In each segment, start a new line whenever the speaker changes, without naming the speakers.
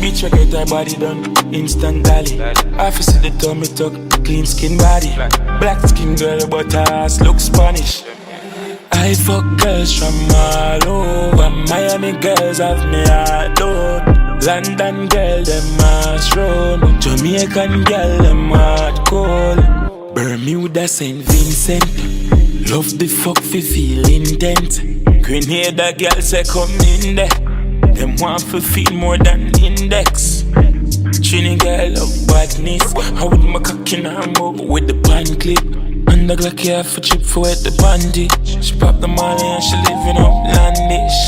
Bitch, I get her body done, instant dolly. I feel see the tummy tuck, clean skin body. Black skin girl, but her ass look Spanish. I fuck girls from all over. Miami girls have me heart load. London girl, them ass road. Jamaican girl, them heart cold. Bermuda, St. Vincent. Love the fuck fi feel intent. Grenada girl say come in there. Them want fi feel more than index. Trini girl love badness. I with my cock in her mouth with the pan clip. And the Glock here for chip for wet the bandit. She pop the money and she living up landish.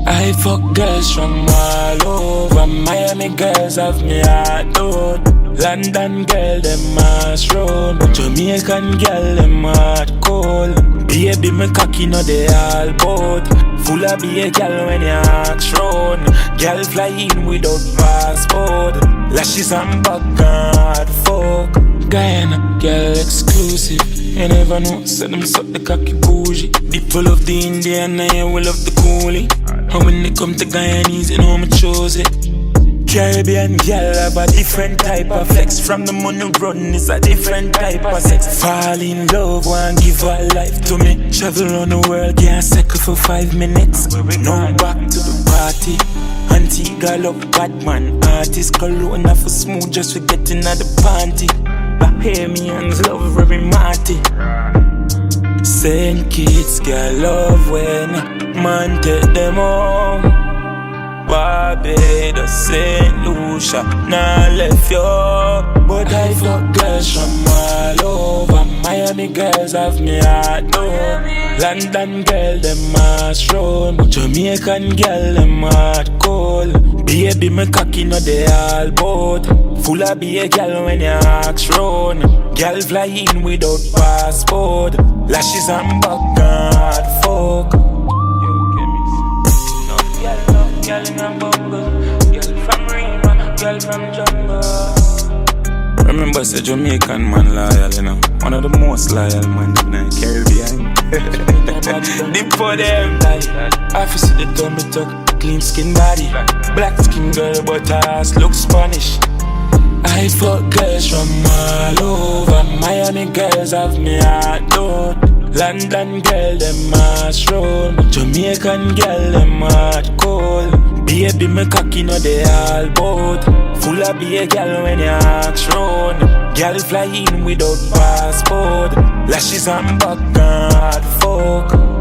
I fuck girls from all over. Miami girls have me heart out. London girl them ass road. Jamaican girl them heart cold. Baby me cocky no they all bout. Full of be a girl when you ask round. Girl fly in without passport. Lashes and back hard fuck. Guyana, girl exclusive. You never know, so them suck the cocky bougie. People love the Indian and you will love the coolie. And when they come to Guyanese, you know me chose it. Caribbean girl have a different type of flex. From the money run is a different type of sex. Fall in love, want give her life to me. Travel around the world, can't settle for 5 minutes. No back to the party. Antigua love bad man. Artist cologne for smooth just for getting at the party. Bahamians love very Marty. Saint Kitts girl love when man take them home. Barbados, St. Lucia, nah left you. But I fuck girls from all over. Miami girls have me heart low. London girl them ass round. Jamaican girl them heart cold. Baby me cocky no they all bout. Full of be a girl when you ask round. Girl fly in without passport. Lashes and back hard fuck. Girl in a bungle, girl from Rima, girl from jungle. Remember, say Jamaican man loyal, you know. One of the most loyal man in the Caribbean. Deep for them. I feel see the tummy tuck, clean skin body. Black skin girl, but her ass look Spanish. I fuck girls from all over. Miami girls have me heart out. London girl, them ass road. Jamaican girl, them heart cold. Baby, me cocky no they all bout. Full of be a girl when you ask round. Girl fly in without passport. Lashes and back hard fuck.